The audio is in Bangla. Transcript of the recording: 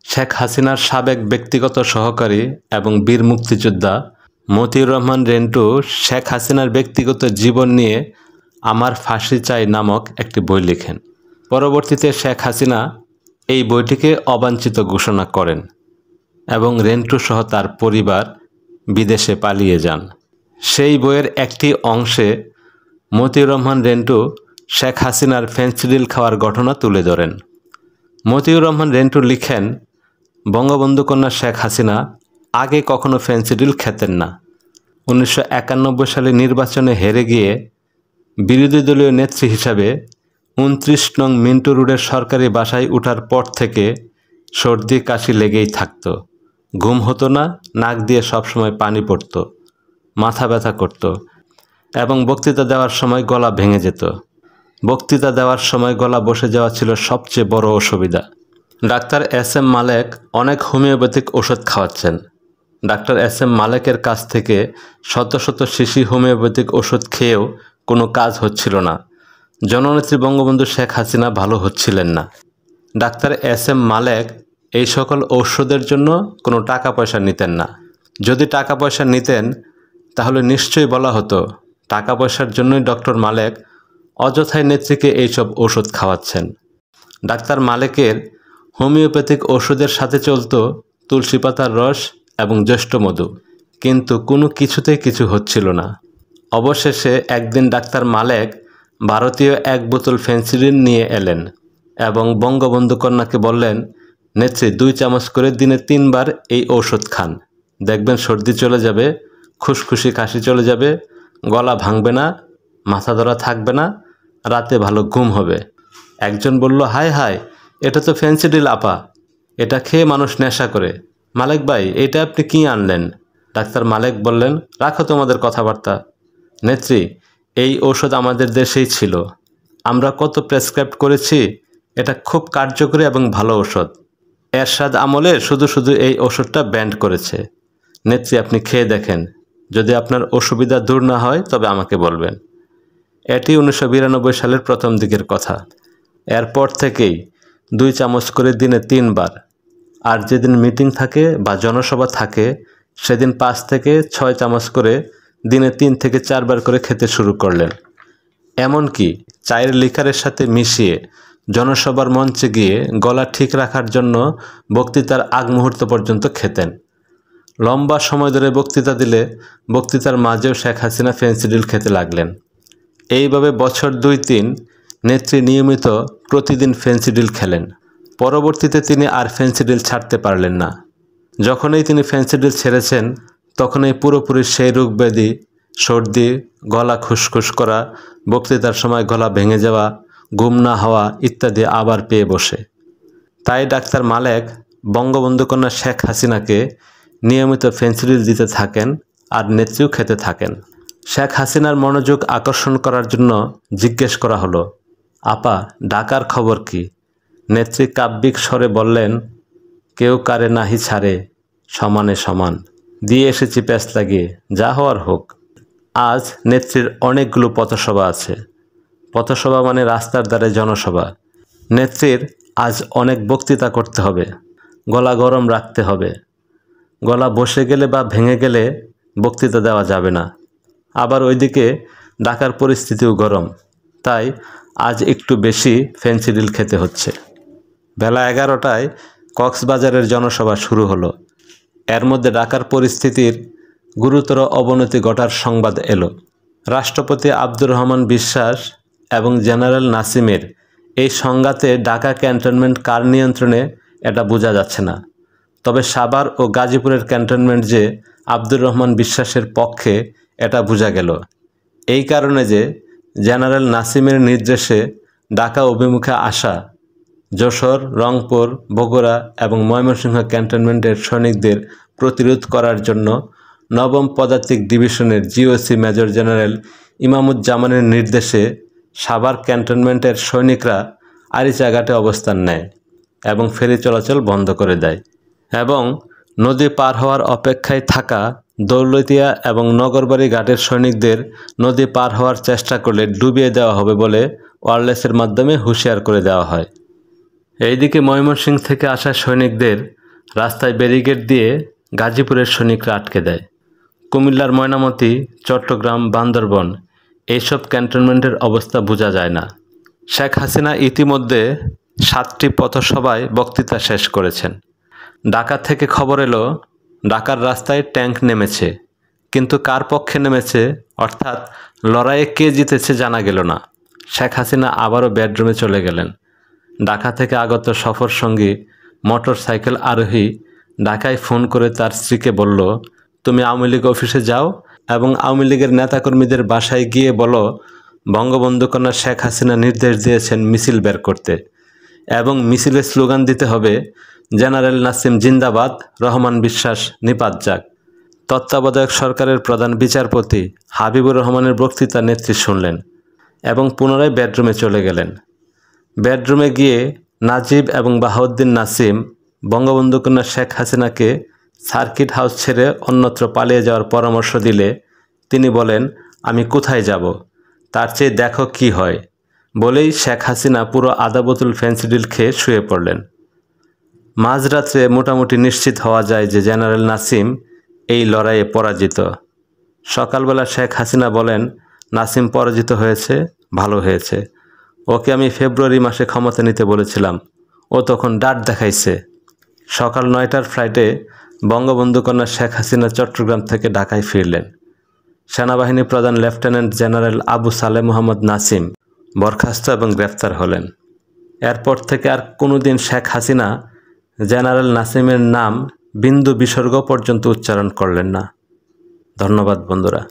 শেখ হাসিনার সাবেক ব্যক্তিগত সহকারী এবং বীর মুক্তিযোদ্ধা মতিউর রহমান রেন্টু শেখ হাসিনার ব্যক্তিগত জীবন নিয়ে আমার ফাঁসি চাই নামক একটি বই লেখেন। পরবর্তীতে শেখ হাসিনা এই বইটিকে অবাঞ্ছিত ঘোষণা করেন এবং রেন্টু সহ তার পরিবার বিদেশে পালিয়ে যান। সেই বইয়ের একটি অংশে মতিউর রহমান রেন্টু শেখ হাসিনার ফেন্সিডিল খাওয়ার ঘটনা তুলে ধরেন। মতিউর রহমান রেন্টু লিখেন, বঙ্গবন্ধু কন্যা শেখ হাসিনা আগে কখনো ফেন্সিডিল খেতেন না। 1991 সালে নির্বাচনে হেরে গিয়ে বিরোধী দলীয় নেত্রী হিসাবে 29 নং মিন্টু রোডের সরকারি বাসায় ওঠার পর থেকে সর্দি কাশি লেগেই থাকত। ঘুম হতো না, নাক দিয়ে সবসময় পানি পড়ত, মাথা ব্যথা করত এবং বক্তৃতা দেওয়ার সময় গলা ভেঙে যেত। বক্তৃতা দেওয়ার সময় গলা বসে যাওয়া ছিল সবচেয়ে বড় অসুবিধা। ডাক্তার SM মালেক অনেক হোমিওপ্যাথিক ওষুধ খাওয়াচ্ছেন। ডাক্তার SM মালেকের কাছ থেকে শত শত শিশি হোমিওপ্যাথিক ওষুধ খেয়েও কোনো কাজ হচ্ছিল না। জননেত্রী বঙ্গবন্ধু শেখ হাসিনা ভালো হচ্ছিলেন না। ডাক্তার SM মালেক এই সকল ঔষধের জন্য কোনো টাকা পয়সা নিতেন না। যদি টাকা পয়সা নিতেন তাহলে নিশ্চয়ই বলা হতো টাকা পয়সার জন্যই ডক্টর মালেক অযথায় নেত্রীকে এইসব ওষুধ খাওয়াচ্ছেন। ডাক্তার মালেকের হোমিওপ্যাথিক ওষুধের সাথে চলত তুলসী পাতার রস এবং জ্যৈষ্ঠমধু, কিন্তু কোনো কিছুতেই কিছু হচ্ছিল না। অবশেষে একদিন ডাক্তার মালেক ভারতীয় এক বোতল ফেন্সিডিল নিয়ে এলেন এবং বঙ্গবন্ধু কন্যাকে বললেন, নেত্রী 2 চামচ করে দিনে 3 বার এই ঔষধ খান, দেখবেন সর্দি চলে যাবে, খুশখুশি কাশি চলে যাবে, গলা ভাঙবে না, মাথা ধরা থাকবে না, রাতে ভালো ঘুম হবে। একজন বলল, হায় হায়, এটা তো ফেন্সিডিল আপা, এটা খেয়ে মানুষ নেশা করে। মালেক ভাই, এটা আপনি কি আনলেন? ডাক্তার মালেক বললেন, রাখো তোমাদের কথাবার্তা। নেত্রী, এই ঔষধ আমাদের দেশেই ছিল, আমরা কত প্রেসক্রাইব করেছি, এটা খুব কার্যকরী এবং ভালো ঔষধ। এরশাদ আমলে শুধু শুধু এই ওষুধটা ব্যান্ড করেছে। নেত্রী, আপনি খেয়ে দেখেন, যদি আপনার অসুবিধা দূর না হয় তবে আমাকে বলবেন। এটি 1992 সালের প্রথম দিকের কথা। এরপর থেকেই 2 চামচ করে দিনে 3 বার, আর যেদিন মিটিং থাকে বা জনসভা থাকে সেদিন 5 থেকে 6 চামচ করে দিনে 3 থেকে 4 বার করে খেতে শুরু করলেন। এমনকি চায়ের লিকারের সাথে মিশিয়ে জনসভার মঞ্চে গিয়ে গলা ঠিক রাখার জন্য বক্তৃতার আগ মুহূর্ত পর্যন্ত খেতেন। লম্বা সময় ধরে বক্তৃতা দিলে বক্তৃতার মাঝেও শেখ হাসিনা ফেন্সিডিল খেতে লাগলেন। এইভাবে বছর 2-3 নেত্রী নিয়মিত প্রতিদিন ফেন্সিডিল খেলেন। পরবর্তীতে তিনি আর ফেন্সিডিল ছাড়তে পারলেন না। যখনই তিনি ফেন্সিডিল ছেড়েছেন তখনই পুরোপুরি সেই রোগ ব্যাধি, সর্দি, গলা খুসখুস করা, বক্তৃতার সময় গলা ভেঙে যাওয়া, ঘুম না হওয়া ইত্যাদি আবার পেয়ে বসে। তাই ডাক্তার মালেক বঙ্গবন্ধু কন্যা শেখ হাসিনাকে নিয়মিত ফেন্সিডিল দিতে থাকেন আর নেত্রীও খেতে থাকেন। শেখ হাসিনার মনোযোগ আকর্ষণ করার জন্য জিজ্ঞেস করা হলো, আপা, ঢাকার খবর কি? নেত্রী কাব্যিক স্বরে বললেন, কেউ কারে নাহি ছাড়ে, সমানে সমান, দিয়ে এসেছি প্যাঁচ লাগিয়ে, যা হওয়ার হোক। আজ নেত্রীর অনেকগুলো পথসভা আছে। পথসভা মানে রাস্তার ধারে জনসভা। নেত্রীর আজ অনেক বক্তৃতা করতে হবে, গলা গরম রাখতে হবে। গলা বসে গেলে বা ভেঙে গেলে বক্তৃতা দেওয়া যাবে না। আবার ওইদিকে ঢাকার পরিস্থিতিও গরম, তাই আজ একটু বেশি ফেন্সিডিল খেতে হচ্ছে। বেলা 11টায় কক্সবাজারের জনসভা শুরু হলো। এর মধ্যে ঢাকার পরিস্থিতির গুরুতর অবনতি ঘটার সংবাদ এলো। রাষ্ট্রপতি আব্দুর রহমান বিশ্বাস এবং জেনারেল নাসিমের এই সংঘাতে ঢাকা ক্যান্টনমেন্ট কার নিয়ন্ত্রণে এটা বোঝা যাচ্ছে না। তবে সাভার ও গাজীপুরের ক্যান্টনমেন্ট যে আব্দুর রহমান বিশ্বাসের পক্ষে এটা বোঝা গেল। এই কারণে যে জেনারেল নাসিমের নির্দেশে ঢাকা অভিমুখে আসা যশোর, রংপুর, বগুড়া এবং ময়মনসিংহ ক্যান্টনমেন্টের সৈনিকদের প্রতিরোধ করার জন্য 9ম পদাতিক ডিভিশনের GOC মেজর জেনারেল ইমামুজ্জামানের নির্দেশে সাভার ক্যান্টনমেন্টের সৈনিকরা আরিচাঘাটে অবস্থান নেয় এবং ফেরি চলাচল বন্ধ করে দেয় এবং নদী পার হওয়ার অপেক্ষায় থাকা দৌলতিয়া এবং নগরবাড়ি ঘাটের সৈনিকদের নদী পার হওয়ার চেষ্টা করলে ডুবিয়ে দেওয়া হবে বলে ওয়্যারলেসের মাধ্যমে হুঁশিয়ার করে দেওয়া হয়। এইদিকে ময়মনসিংহ থেকে আসা সৈনিকদের রাস্তায় ব্যারিকেড দিয়ে গাজীপুরের সৈনিকরা আটকে দেয়। কুমিল্লার ময়নামতি, চট্টগ্রাম, বান্দরবন এইসব ক্যান্টনমেন্টের অবস্থা বোঝা যায় না। শেখ হাসিনা ইতিমধ্যে 7টি পথসভায় বক্তৃতা শেষ করেছেন। ঢাকা থেকে খবর এলো ঢাকার রাস্তায় ট্যাঙ্ক নেমেছে, কিন্তু কার পক্ষে নেমেছে অর্থাৎ লড়াইয়ে কে জিতেছে জানা গেল না। শেখ হাসিনা আবারও বেডরুমে চলে গেলেন। ঢাকা থেকে আগত সফর সঙ্গী মোটর সাইকেল আরোহী ঢাকায় ফোন করে তার স্ত্রীকে বলল, তুমি আওয়ামী লীগ অফিসে যাও এবং আওয়ামী লীগের নেতাকর্মীদের বাসায় গিয়ে বলো বঙ্গবন্ধু কন্যা শেখ হাসিনা নির্দেশ দিয়েছেন মিছিল বের করতে এবং মিছিলের স্লোগান দিতে হবে জেনারেল নাসিম জিন্দাবাদ, রহমান বিশ্বাস নিপাত যাক। তত্ত্বাবধায়ক সরকারের প্রধান বিচারপতি হাবিবুর রহমানের বক্তৃতা নেত্রী শুনলেন এবং পুনরায় বেডরুমে চলে গেলেন। বেডরুমে গিয়ে নাজিব এবং বাহাউদ্দিন নাসিম বঙ্গবন্ধু কন্যা শেখ হাসিনাকে সার্কিট হাউস ছেড়ে অন্যত্র পালিয়ে যাওয়ার পরামর্শ দিলে তিনি বলেন, আমি কোথায় যাব, তার চেয়ে দেখো কি হয় বলেই শেখ হাসিনা পুরো আধা বোতল ফেন্সিডিল খেয়ে শুয়ে পড়লেন। মাঝরাত্রে মোটামুটি নিশ্চিত হওয়া যায় যে জেনারেল নাসিম এই লড়াইয়ে পরাজিত। সকালবেলা শেখ হাসিনা বলেন, নাসিম পরাজিত হয়েছে, ভালো হয়েছে, ওকে আমি ফেব্রুয়ারি মাসে ক্ষমতা নিতে বলেছিলাম, ও তখন ডাট দেখাইছে। সকাল 9টার ফ্লাইটে বঙ্গবন্ধু কন্যা শেখ হাসিনা চট্টগ্রাম থেকে ঢাকায় ফিরলেন। সেনাবাহিনী প্রধান লেফটেন্যান্ট জেনারেল আবু সালেহ মোহাম্মদ নাসিম বরখাস্ত এবং গ্রেফতার হলেন। এরপর থেকে আর কোনোদিন শেখ হাসিনা জেনারেল নাসিমের নাম বিন্দু বিসর্গ পর্যন্ত উচ্চারণ করলেন না। ধন্যবাদ বন্ধুরা।